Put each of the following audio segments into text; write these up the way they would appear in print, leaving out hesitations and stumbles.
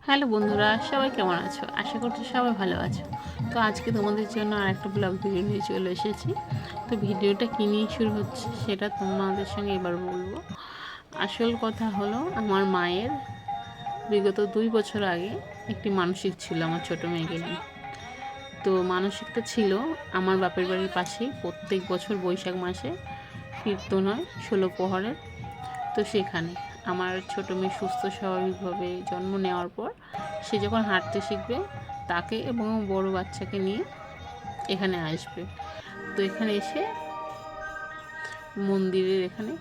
Hello বন্ধুরা, সবাই কেমন আছো? আশা করছি সবাই ভালো আছো। তো আজকে তোমাদের জন্য আর একটা ব্লগ ভিডিও নিয়ে চলে এসেছি। তো ভিডিওটা কী নিয়ে শুরু হচ্ছে সেটা তোমাদের সঙ্গে এবার বলবো। আসল কথা হলো, আমার মায়ের বিগত 2 বছর আগে একটি মানসিক ছিল আমার ছোটো মেয়েকে নিয়ে। তো মানসিকটা ছিল আমার বাপের বাড়ির পাশেই প্রত্যেক বছর বৈশাখ মাসে কীর্তন হয় 16 প্রহরের। তো সেখানে আমার ছোটো মেয়ে সুস্থ স্বাভাবিকভাবে জন্ম নেওয়ার পর সে যখন হাঁটতে শিখবে, তাকে এবং বড় বাচ্চাকে নিয়ে এখানে আসবে। তো এখানে এসে মন্দিরের এখানে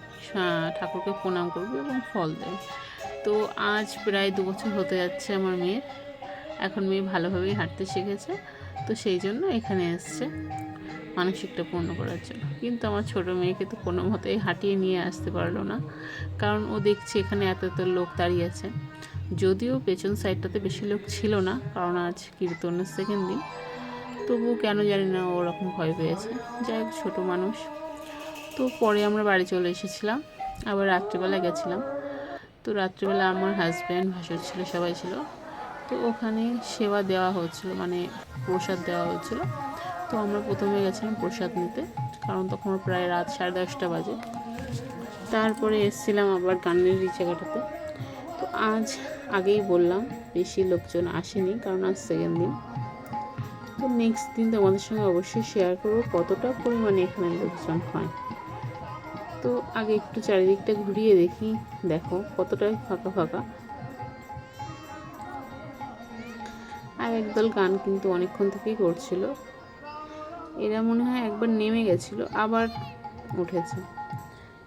ঠাকুরকে প্রণাম করবে এবং ফল দেবে। তো আজ প্রায় 2 বছর হতে যাচ্ছে আমার মেয়ের। এখন মেয়ে ভালোভাবেই হাঁটতে শিখেছে। তো সেই জন্য এখানে এসছে মানসিকটা পূর্ণ করার জন্য। কিন্তু আমার ছোটো মেয়েকে তো কোনো মতেই হাঁটিয়ে নিয়ে আসতে পারলো না, কারণ ও দেখছে এখানে এত লোক দাঁড়িয়ে আছে। যদিও পেছন সাইডটাতে বেশি লোক ছিল না, কারণ আজ কীর্তনের সেকেন্ড দিন। তবুও কেন জানি না ওরকম ভয় পেয়েছে। যাই হোক, ছোটো মানুষ। তো পরে আমরা বাড়ি চলে এসেছিলাম, আবার রাত্রিবেলা গেছিলাম। তো রাত্রিবেলা আমার হাজব্যান্ড, ভাসুর ছিল, সবাই ছিল। তো ওখানে সেবা দেওয়া হচ্ছিল, মানে প্রসাদ দেওয়া হচ্ছিল। তো আমরা প্রথমে গেছিলাম প্রসাদ নিতে, কারণ তখন প্রায় রাত 10:30 বাজে। তারপরে এসেছিলাম আবার গানের জায়গাটাতে। তো আজ আগেই বললাম বেশি লোকজন আসেনি, কারণ আজ সেকেন্ড দিন। তো নেক্সট দিন তোমাদের সঙ্গে অবশ্যই শেয়ার করবো কতটা পরিমাণে এখানে লোকজন হয়। তো আগে একটু চারিদিকটা ঘুরিয়ে দেখি, দেখো কতটাই ফাঁকা ফাঁকা। আর একদল গান কিন্তু অনেকক্ষণ থেকেই করছিল। এরা মনে হয় একবার নেমে গেছিলো, আবার উঠেছে।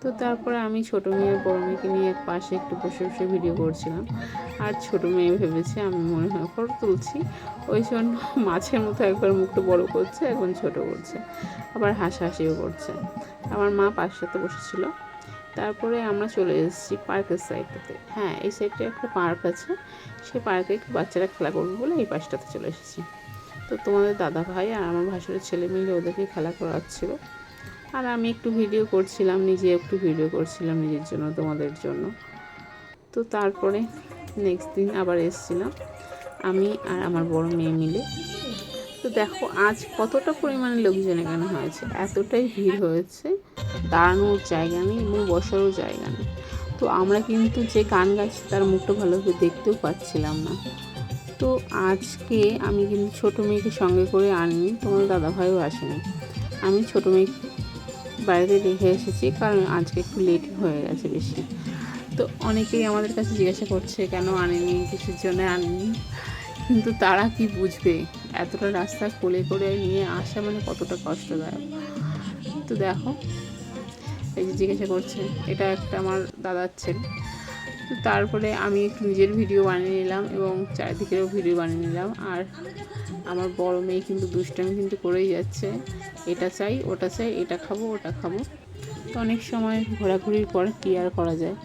তো তারপরে আমি ছোটো মেয়ে বড় মেয়েকে নিয়ে এক পাশে একটু বসে বসে ভিডিও করছিলাম। আর ছোটো মেয়ে ভেবেছে আমি মনে হয় ফটো তুলছি, ওই জন্য মাছের মতো একবার মুখটা বড় করছে, একবার ছোটো করছে, আবার হাসাহাসিও করছে। আমার মা পাশটাতে বসেছিল। তারপরে আমরা চলে এসেছি পার্কের সাইডটাতে। হ্যাঁ, এই সাইডটা একটা পার্ক আছে, সেই পার্কে একটু বাচ্চারা খেলা করবে বলে এই পাশটাতে চলে এসেছি। তো তোমাদের দাদা ভাই আর আমার ভাসুরের ছেলে মিলে ওদেরকে খেলা করাচ্ছিল, আর আমি একটু ভিডিও করছিলাম, নিজে একটু ভিডিও করছিলাম নিজের জন্য, তোমাদের জন্য। তো তারপরে নেক্সট দিন আবার এসেছিলাম আমি আর আমার বড় মেয়ে মিলে। তো দেখো আজ কতটা পরিমাণে লোকজন এখানে হয়েছে, এতটাই ভিড় হয়েছে, দাঁড়ানোর জায়গা নেই এবং বসারও জায়গা নেই। তো আমরা কিন্তু যে গান গাইছি তার মুখটা ভালোভাবে দেখতেও পাচ্ছিলাম না। তো আজকে আমি কিন্তু ছোটো মেয়েকে সঙ্গে করে আনিনি, তোমার দাদাভাইও আসেনি। আমি ছোটো মেয়ে বাড়িতে রেখে এসেছি, কারণ আজকে একটু লেট হয়ে গেছে বেশি। তো অনেকেই আমাদের কাছে জিজ্ঞাসা করছে কেন আনেনি, কিসের জন্য আনেনি। কিন্তু তারা কি বুঝবে, এতটা রাস্তা কোলে করে নিয়ে আসা মানে কতটা কষ্টদায়ক। তো দেখো, এই যে জিজ্ঞাসা করছে, এটা একটা আমার দাদার ছেলে। তো তারপরে আমি একটু নিজের ভিডিও বানিয়ে নিলাম এবং চারিদিকেরও ভিডিও বানিয়ে নিলাম। আর আমার বড় মেয়ে কিন্তু দুষ্টামি কিন্তু করেই যাচ্ছে, এটা চাই ওটা চাই, এটা খাবো ওটা খাবো। তো অনেক সময় ঘোরাঘুরির পর কী আর করা যায়,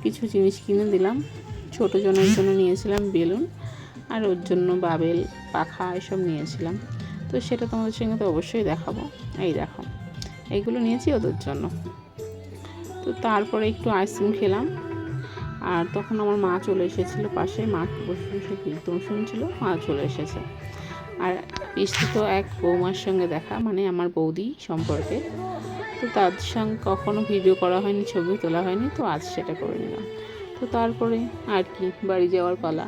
কিছু জিনিস কিনে দিলাম। ছোটো জনের জন্য নিয়েছিলাম বেলুন, আর ওর জন্য বাবেল, পাখা এসব নিয়েছিলাম। তো সেটা তোমাদের সঙ্গে তো অবশ্যই দেখাবো। এই দেখো, এইগুলো নিয়েছি ওদের জন্য। তো তারপরে একটু আইসক্রিম খেলাম। আর তখন আমার মা চলে এসেছিলো পাশে, মা বসে বসে কীর্তন শুনছিল, মা চলে এসেছে। আর তো এক বৌমার সঙ্গে দেখা, মানে আমার বৌদি সম্পর্কে। তো তার সঙ্গে কখনো ভিডিও করা হয়নি, ছবি তোলা হয়নি, তো আজ সেটা করে নিলাম। তো তারপরে আর কি, বাড়ি যাওয়ার পালা,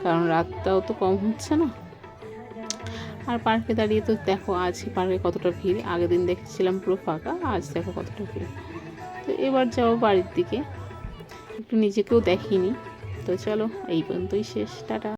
কারণ রাতটাও তো কম হচ্ছে না। আর পার্কে দাঁড়িয়ে তো দেখো আজ পার্কে কতটা ভিড়, আগের দিন দেখেছিলাম পুরো ফাঁকা, আজ দেখো কতটা ভিড়। তো এবার যাবো বাড়ির দিকে, একটু নিজেকেও দেখিনি। তো চলো, এই পর্যন্তই শেষ, টাটা।